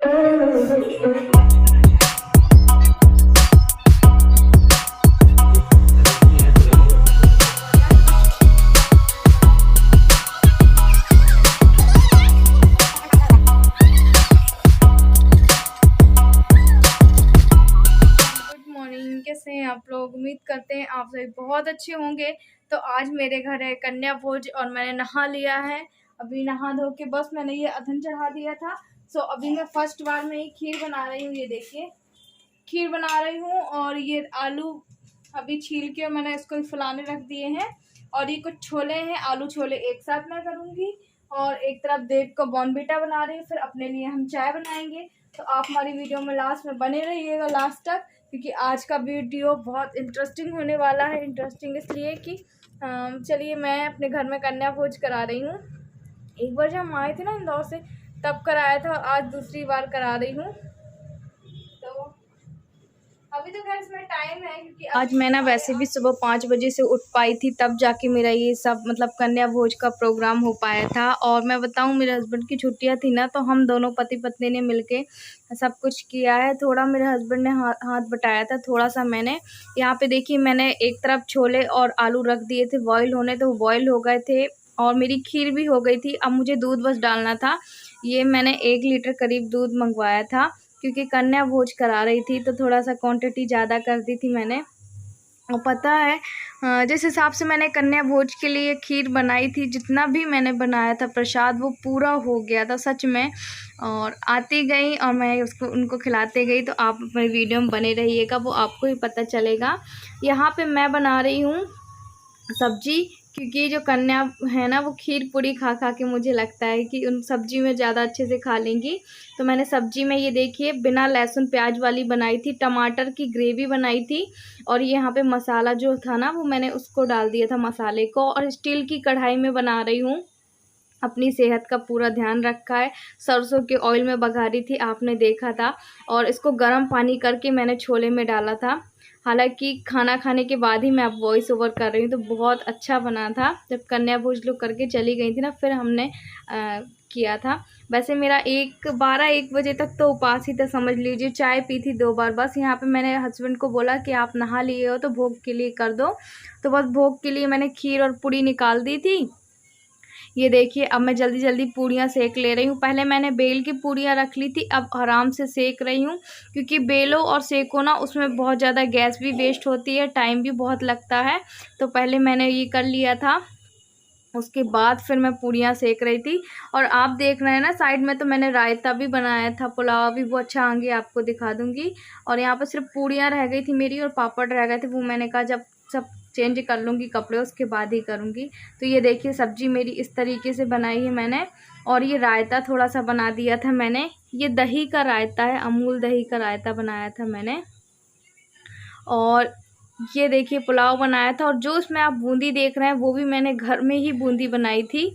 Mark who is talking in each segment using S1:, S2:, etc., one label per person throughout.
S1: कैसे हैं आप लोग। उम्मीद करते हैं आप सभी बहुत अच्छे होंगे। तो आज मेरे घर है कन्या भोज और मैंने नहा लिया है। अभी नहा धो के बस मैंने ये अधन चढ़ा दिया था। सो अभी मैं फर्स्ट बार में ये खीर बना रही हूँ। ये देखिए खीर बना रही हूँ और ये आलू अभी छील के मैंने इसको फुलाने रख दिए हैं। और ये कुछ छोले हैं, आलू छोले एक साथ मैं करूँगी। और एक तरफ देव को बॉर्नविटा बना रही हूँ, फिर अपने लिए हम चाय बनाएंगे। तो आप हमारी वीडियो में लास्ट में बने रहिएगा लास्ट तक, क्योंकि आज का वीडियो बहुत इंटरेस्टिंग होने वाला है। इंटरेस्टिंग इसलिए कि चलिए मैं अपने घर में कन्या भोज करा रही हूँ। एक बार जब हम आए थे ना इंदौर से तब कराया था, आज दूसरी बार करा रही हूँ। तो अभी तो खैर इसमें टाइम है, क्योंकि आज मैं ना वैसे भी सुबह 5 बजे से उठ पाई थी, तब जाके मेरा ये सब मतलब कन्या भोज का प्रोग्राम हो पाया था। और मैं बताऊं, मेरे हस्बैंड की छुट्टियां थी ना, तो हम दोनों पति पत्नी ने मिलके सब कुछ किया है। थोड़ा मेरे हस्बैंड ने हाथ बटाया था, थोड़ा सा मैंने। यहाँ पे देखिए मैंने एक तरफ छोले और आलू रख दिए थे बॉयल होने, तो वो बॉयल हो गए थे और मेरी खीर भी हो गई थी। अब मुझे दूध बस डालना था। ये मैंने 1 लीटर करीब दूध मंगवाया था, क्योंकि कन्या भोज करा रही थी तो थोड़ा सा क्वांटिटी ज़्यादा कर दी थी मैंने। और पता है जिस हिसाब से मैंने कन्या भोज के लिए खीर बनाई थी, जितना भी मैंने बनाया था प्रसाद वो पूरा हो गया था सच में। और आती गई और मैं उसको उनको खिलाते गई। तो आप अपनी वीडियो में बने रहिएगा, वो आपको ही पता चलेगा। यहाँ पे मैं बना रही हूँ सब्जी, क्योंकि जो कन्या है ना वो खीर पूरी खा खा के मुझे लगता है कि उन सब्जी में ज़्यादा अच्छे से खा लेंगी। तो मैंने सब्जी में ये देखिए बिना लहसुन प्याज वाली बनाई थी, टमाटर की ग्रेवी बनाई थी। और ये यहाँ पे मसाला जो था ना वो मैंने उसको डाल दिया था मसाले को। और स्टील की कढ़ाई में बना रही हूँ, अपनी सेहत का पूरा ध्यान रखा है। सरसों के ऑयल में बघारी थी, आपने देखा था। और इसको गर्म पानी करके मैंने छोले में डाला था। हालांकि खाना खाने के बाद ही मैं अब वॉइस ओवर कर रही हूँ। तो बहुत अच्छा बना था। जब कन्या भोज लोग करके चली गई थी ना, फिर हमने किया था। वैसे मेरा 12-1 बजे तक तो उपास ही था समझ लीजिए। चाय पी थी 2 बार बस। यहाँ पे मैंने हस्बैंड को बोला कि आप नहा लिए हो तो भोग के लिए कर दो। तो बस भोग के लिए मैंने खीर और पूड़ी निकाल दी थी। ये देखिए अब मैं जल्दी जल्दी पूड़ियाँ सेक ले रही हूँ। पहले मैंने बेल की पूड़ियाँ रख ली थी, अब आराम से सेक रही हूँ। क्योंकि बेलो और सेको ना उसमें बहुत ज़्यादा गैस भी वेस्ट होती है, टाइम भी बहुत लगता है। तो पहले मैंने ये कर लिया था, उसके बाद फिर मैं पूड़ियाँ सेक रही थी। और आप देख रहे हैं ना साइड में, तो मैंने रायता भी बनाया था, पुलाव भी। वो अच्छा आगे आपको दिखा दूँगी। और यहाँ पर सिर्फ पूड़ियाँ रह गई थी मेरी और पापड़ रह गए थे, वो मैंने कहा जब सब चेंज कर लूँगी कपड़े उसके बाद ही करूँगी। तो ये देखिए सब्ज़ी मेरी इस तरीके से बनाई है मैंने। और ये रायता थोड़ा सा बना दिया था मैंने। ये दही का रायता है, अमूल दही का रायता बनाया था मैंने। और ये देखिए पुलाव बनाया था। और जो इसमें आप बूंदी देख रहे हैं वो भी मैंने घर में ही बूंदी बनाई थी।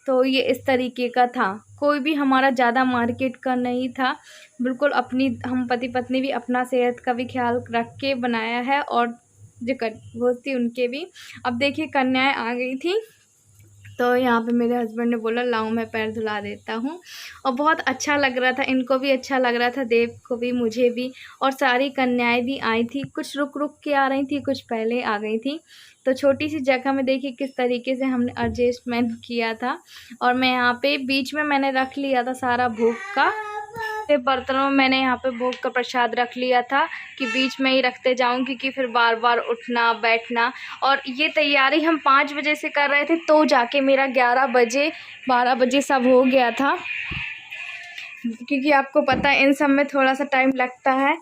S1: तो ये इस तरीके का था, कोई भी हमारा ज़्यादा मार्केट का नहीं था। बिल्कुल अपनी, हम पति पत्नी भी अपना सेहत का भी ख्याल रख के बनाया है। और जो भोज थी उनके भी। अब देखिए कन्याएं आ गई थी, तो यहाँ पे मेरे हस्बैंड ने बोला लाओ मैं पैर धुला देता हूँ। और बहुत अच्छा लग रहा था, इनको भी अच्छा लग रहा था, देव को भी मुझे भी। और सारी कन्याएं भी आई थी, कुछ रुक रुक के आ रही थी, कुछ पहले आ गई थी। तो छोटी सी जगह में देखिए किस तरीके से हमने एडजस्टमेंट किया था। और मैं यहाँ पे बीच में मैंने रख लिया था सारा भोग का, फिर बर्तनों में मैंने यहाँ पे भोग का प्रसाद रख लिया था कि बीच में ही रखते जाऊँ, क्योंकि फिर बार बार उठना बैठना। और ये तैयारी हम 5 बजे से कर रहे थे, तो जाके मेरा 11 बजे 12 बजे सब हो गया था। क्योंकि आपको पता है इन सब में थोड़ा सा टाइम लगता है।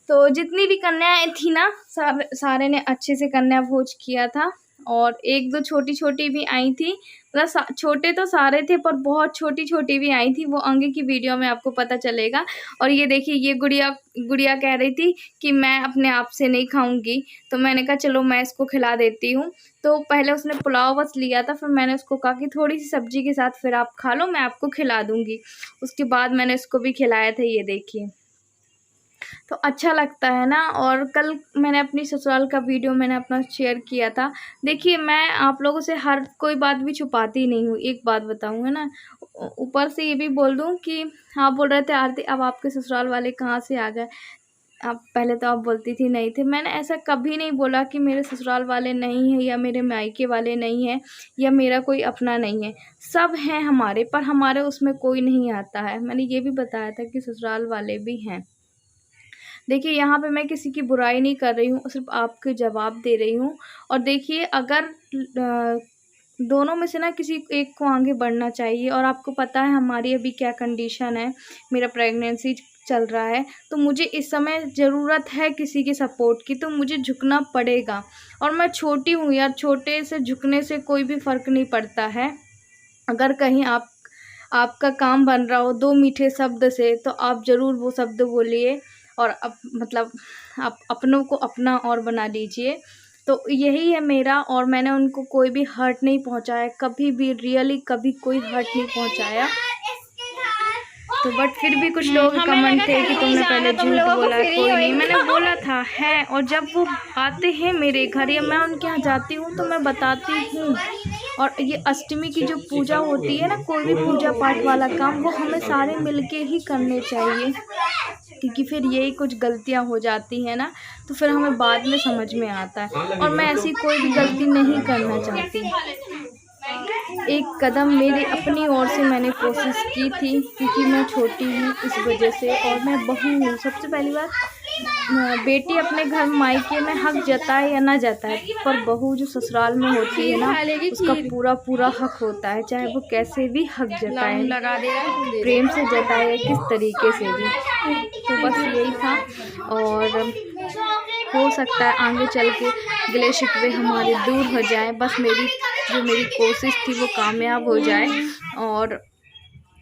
S1: तो जितनी भी कन्याएं थी ना सारे ने अच्छे से कन्या भोज किया था। और 1-2 छोटी छोटी भी आई थी, मतलब छोटे तो सारे थे पर बहुत छोटी छोटी भी आई थी, वो आगे की वीडियो में आपको पता चलेगा। और ये देखिए ये गुड़िया कह रही थी कि मैं अपने आप से नहीं खाऊंगी, तो मैंने कहा चलो मैं इसको खिला देती हूँ। तो पहले उसने पुलाव बस लिया था, फिर मैंने उसको कहा कि थोड़ी सी सब्जी के साथ फिर आप खा लो, मैं आपको खिला दूँगी। उसके बाद मैंने इसको भी खिलाया था, ये देखिए। तो अच्छा लगता है ना। और कल मैंने अपनी ससुराल का वीडियो मैंने अपना शेयर किया था। देखिए मैं आप लोगों से हर कोई बात भी छुपाती नहीं हूँ, एक बात बताऊँ है ना। ऊपर से ये भी बोल दूँ कि आप बोल रहे थे आरती अब आपके ससुराल वाले कहाँ से आ गए। आप पहले तो आप बोलती थी नहीं थे, मैंने ऐसा कभी नहीं बोला कि मेरे ससुराल वाले नहीं हैं या मेरे मायके वाले नहीं हैं या मेरा कोई अपना नहीं है। सब हैं हमारे, पर हमारे उसमें कोई नहीं आता है। मैंने ये भी बताया था कि ससुराल वाले भी हैं। देखिए यहाँ पे मैं किसी की बुराई नहीं कर रही हूँ, सिर्फ आपके जवाब दे रही हूँ। और देखिए अगर दोनों में से ना किसी एक को आगे बढ़ना चाहिए। और आपको पता है हमारी अभी क्या कंडीशन है, मेरा प्रेगनेंसी चल रहा है, तो मुझे इस समय ज़रूरत है किसी के सपोर्ट की, तो मुझे झुकना पड़ेगा। और मैं छोटी हूँ यार, छोटे से झुकने से कोई भी फ़र्क नहीं पड़ता है। अगर कहीं आपका काम बन रहा हो 2 मीठे शब्द से, तो आप ज़रूर वो शब्द बोलिए और मतलब आप अपनों को अपना और बना लीजिए। तो यही है मेरा। और मैंने उनको कोई भी हर्ट नहीं पहुंचाया, कभी भी, रियली कभी कोई हर्ट नहीं पहुंचाया। तो बट फिर भी कुछ लोग कमेंट थे कि तुमने पहले झूठ बोला, कोई नहीं, मैंने बोला था है। और जब वो आते हैं मेरे घर या मैं उनके यहाँ जाती हूँ तो मैं बताती हूँ। और ये अष्टमी की जो पूजा होती है ना, कोई भी पूजा पाठ वाला काम, वो हमें सारे मिलके ही करने चाहिए। क्योंकि फिर यही कुछ गलतियाँ हो जाती हैं ना, तो फिर हमें बाद में समझ में आता है। और मैं ऐसी कोई भी गलती नहीं करना चाहती। एक कदम मेरी अपनी ओर से मैंने कोशिश की थी, क्योंकि मैं छोटी हूँ इस वजह से, और मैं बहू हूँ। सबसे पहली बात, बेटी अपने घर मायके में हक जताए या ना जताए, पर बहू जो ससुराल में होती है ना, उसका पूरा पूरा हक होता है, चाहे वो कैसे भी हक जताए, प्रेम से जताए या किस तरीके से भी। तो बस यही था। और हो सकता है आगे चल के गिले शिकवे हमारे दूर हो जाए, बस मेरी कोशिश थी वो कामयाब हो जाए और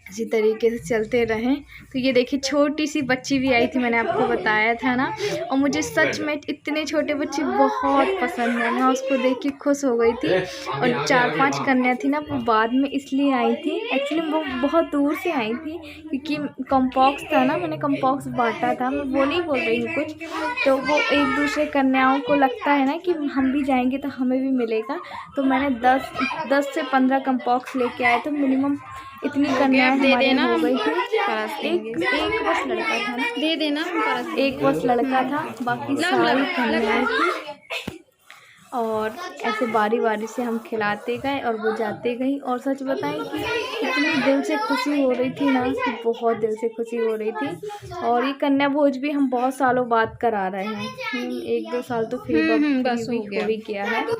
S1: इसी तरीके से चलते रहें। तो ये देखिए छोटी सी बच्ची भी आई थी, मैंने आपको बताया था ना। और मुझे सच में इतने छोटे बच्चे बहुत पसंद है, मैं उसको देख के खुश हो गई थी। और 4-5 कन्या थी ना, वो बाद में इसलिए आई थी, एक्चुअली वो बहुत दूर से आई थी, क्योंकि कम्पॉक्स था ना, मैंने कम्पॉक्स बांटा था। मैं वो नहीं बोल रही हूँ कुछ, तो वो एक दूसरे कन्याओं को लगता है ना कि हम भी जाएंगे तो हमें भी मिलेगा। तो मैंने 10 से 15 कम्पॉक्स लेके आए, तो मिनिमम इतनी कन्याएं हमारी हो गई थी। एक बस लड़का था ना, दे देना, एक बस लड़का था, बाकी सारी कन्याएं थी। और ऐसे बारी बारी से हम खिलाते गए और वो जाते गई। और सच बताएं कि इतनी दिल से खुशी हो रही थी ना, कि बहुत दिल से खुशी हो रही थी। और ये कन्या भोज भी हम बहुत सालों बाद करा रहे हैं, 1-2 साल तो फिर बस हो गया है। तो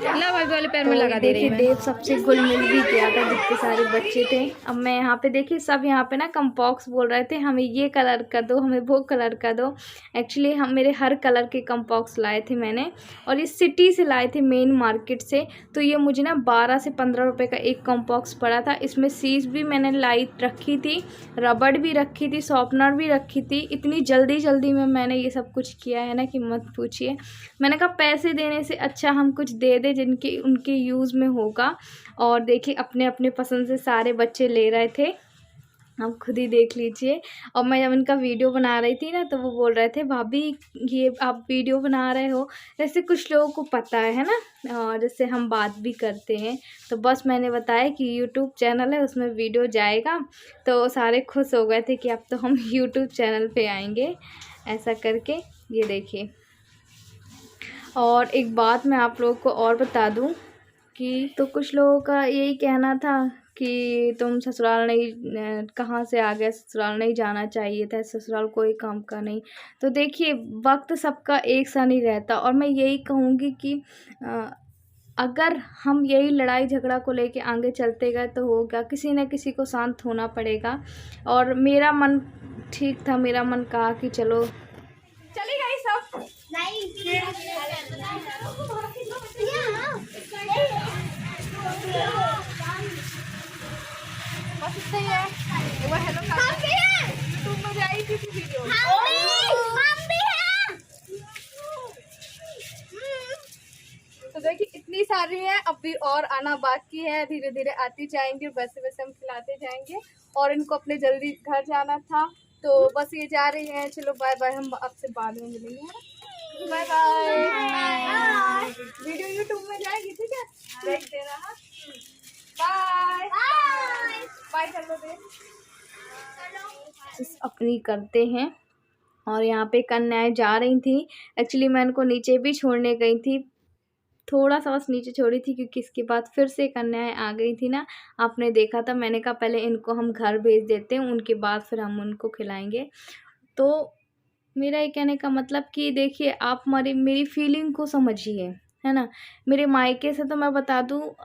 S1: देखिए देव सबसे घुल मिल भी गया था, जितने सारे बच्चे थे। अब मैं यहाँ पे देखिए सब यहाँ पे ना कम्पॉक्स बोल रहे थे, हमें ये कलर कर दो, हमें वो कलर कर दो। एक्चुअली हम मेरे हर कलर के कम्पॉक्स लाए थे मैंने, और इस सिटी से लाए थे, मेन मार्केट से। तो ये मुझे ना 12 से 15 रुपए का एक कॉम्बॉक्स पड़ा था। इसमें सीज भी मैंने लाइट रखी थी, रबड़ भी रखी थी, शॉर्पनर भी रखी थी। इतनी जल्दी में मैंने ये सब कुछ किया है ना कि मत पूछिए। मैंने कहा पैसे देने से अच्छा हम कुछ दे दे जिनके उनके यूज़ में होगा। और देखिए अपने अपने पसंद से सारे बच्चे ले रहे थे, आप खुद ही देख लीजिए। और मैं जब इनका वीडियो बना रही थी ना, तो वो बोल रहे थे भाभी ये आप वीडियो बना रहे हो, जैसे कुछ लोगों को पता है ना, और जैसे हम बात भी करते हैं। तो बस मैंने बताया कि यूट्यूब चैनल है, उसमें वीडियो जाएगा। तो सारे खुश हो गए थे कि अब तो हम यूट्यूब चैनल पे आएंगे, ऐसा करके। ये देखिए। और एक बात मैं आप लोगों को और बता दूँ कि तो कुछ लोगों का यही कहना था कि तुम ससुराल नहीं, कहाँ से आ गए, ससुराल नहीं जाना चाहिए था, ससुराल कोई काम का नहीं। तो देखिए वक्त सबका एक सा नहीं रहता। और मैं यही कहूँगी कि अगर हम यही लड़ाई झगड़ा को लेके आगे चलते गए तो होगा, किसी न किसी को शांत होना पड़ेगा। और मेरा मन ठीक था, मेरा मन कहा कि चलो चली गई सब बस इतना ही है। एक बार हेलो तुम मुझे आई थी वीडियो, तो देखिए इतनी सारी है, अभी और आना बाकी है, धीरे धीरे आती जाएंगी, वैसे वैसे हम खिलाते जाएंगे। और इनको अपने जल्दी घर जाना था, तो बस ये जा रही हैं। चलो बाय बाय, हम आपसे बाद में मिलेंगे। Bye bye. वीडियो यूट्यूब में जाएगी, ठीक है? देख देना। बाय बाय कर लो। अपनी करते हैं। और यहाँ पे कन्याएं जा रही थी। एक्चुअली मैं इनको नीचे भी छोड़ने गई थी, थोड़ा सा बस नीचे छोड़ी थी, क्योंकि इसके बाद फिर से कन्याएं आ गई थी ना, आपने देखा था। मैंने कहा पहले इनको हम घर भेज देते हैं, उनके बाद फिर हम उनको खिलाएंगे। तो मेरा ये कहने का मतलब कि देखिए, आप मेरी फीलिंग को समझिए, है ना। मेरे मायके से तो मैं बता दूँ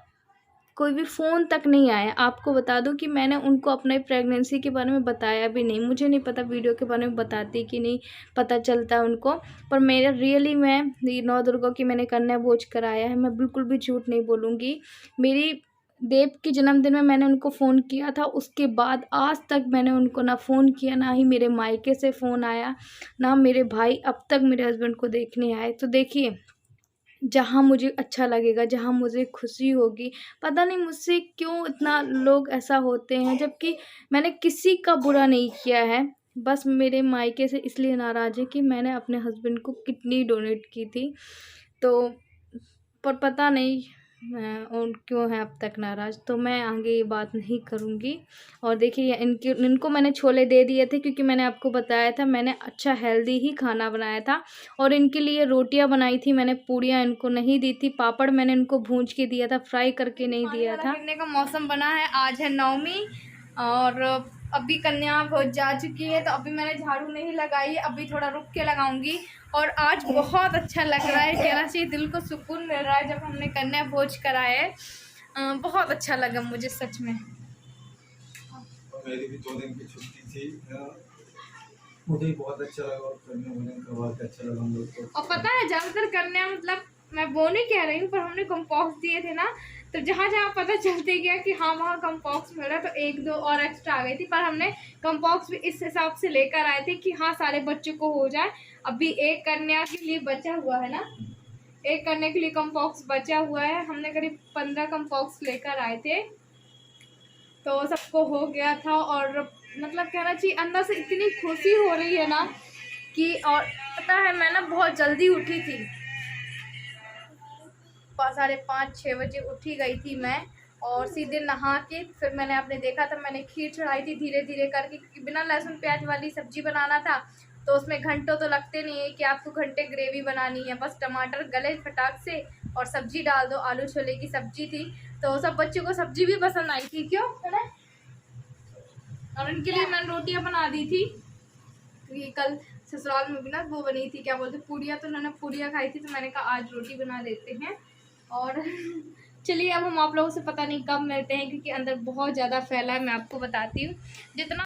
S1: कोई भी फ़ोन तक नहीं आया। आपको बता दूं कि मैंने उनको अपने प्रेगनेंसी के बारे में बताया भी नहीं। मुझे नहीं पता वीडियो के बारे में बताती कि नहीं, पता चलता उनको। पर मेरा रियली मैं 9 दुर्गा की मैंने कन्या भोज कराया है, मैं बिल्कुल भी झूठ नहीं बोलूँगी। मेरी देव के जन्मदिन में मैंने उनको फ़ोन किया था, उसके बाद आज तक मैंने उनको ना फ़ोन किया, ना ही मेरे मायके से फ़ोन आया, ना मेरे भाई अब तक मेरे हस्बैंड को देखने आए। तो देखिए, जहाँ मुझे अच्छा लगेगा, जहाँ मुझे खुशी होगी, पता नहीं मुझसे क्यों इतना लोग ऐसा होते हैं, जबकि मैंने किसी का बुरा नहीं किया है। बस मेरे मायके से इसलिए नाराज़ है कि मैंने अपने हस्बैंड को किडनी डोनेट की थी। तो पर पता नहीं और क्यों है अब तक नाराज़। तो मैं आगे ये बात नहीं करूँगी। और देखिए, इनको मैंने छोले दे दिए थे, क्योंकि मैंने आपको बताया था मैंने अच्छा हेल्दी ही खाना बनाया था। और इनके लिए रोटियां बनाई थी मैंने, पूड़ियाँ इनको नहीं दी थी। पापड़ मैंने इनको भूंज के दिया था, फ्राई करके नहीं दिया था। गिरने का मौसम बना है, आज है 9वीं और अभी कन्या भोज जा चुकी है। तो अभी मैंने झाड़ू नहीं लगाई, अभी थोड़ा रुक के लगाऊंगी। और आज बहुत अच्छा लग रहा है, कहना चाहिए दिल को सुकून मिल रहा है जब हमने कन्या भोज कराया है। बहुत अच्छा लगा मुझे सच में।
S2: मेरी भी 2 दिन की छुट्टी थी, मुझे बहुत अच्छा लगा और कन्या भोजन करवा के अच्छा लगा हम लोग को।
S1: और पता है, ज़्यादातर कन्या मतलब मैं वो नहीं कह रही हूँ, पर हमने कम्पॉक्स दिए थे ना, तो जहाँ जहाँ पता चलते गया कि हाँ वहाँ कम्पॉक्स मिल रहा है, तो 1-2 और एक्स्ट्रा आ गई थी। पर हमने कम्पॉक्स भी इस हिसाब से लेकर आए थे कि हाँ सारे बच्चों को हो जाए। अभी एक कन्या के लिए बचा हुआ है ना, एक कन्या के लिए कम्पॉक्स बचा हुआ है। हमने करीब 15 कम्पॉक्स लेकर आए थे, तो सबको हो गया था। और मतलब कहना चाहिए अंदर से इतनी खुशी हो रही है ना कि, और पता है मैं ना बहुत जल्दी उठी थी, 5:30-6 बजे उठी गई थी मैं। और सीधे नहा के फिर मैंने आपने देखा था मैंने खीर चढ़ाई थी धीरे धीरे करके, क्योंकि बिना लहसुन प्याज वाली सब्जी बनाना था। तो उसमें घंटों तो लगते नहीं है कि आपको घंटे ग्रेवी बनानी है, बस टमाटर गले फटाक से और सब्जी डाल दो। आलू छोले की सब्जी थी, तो सब बच्चों को सब्जी भी पसंद आई थी, क्यों है ना। और उनके लिए मैंने रोटियां बना दी थी, क्योंकि कल ससुराल में भी ना वो बनी थी, क्या बोलते, पूड़ियाँ। तो उन्होंने पूड़ियाँ खाई थी, तो मैंने कहा आज रोटी बना देते हैं। और चलिए, अब हम आप लोगों से पता नहीं कब मिलते हैं, क्योंकि अंदर बहुत ज़्यादा फैला है। मैं आपको बताती हूँ जितना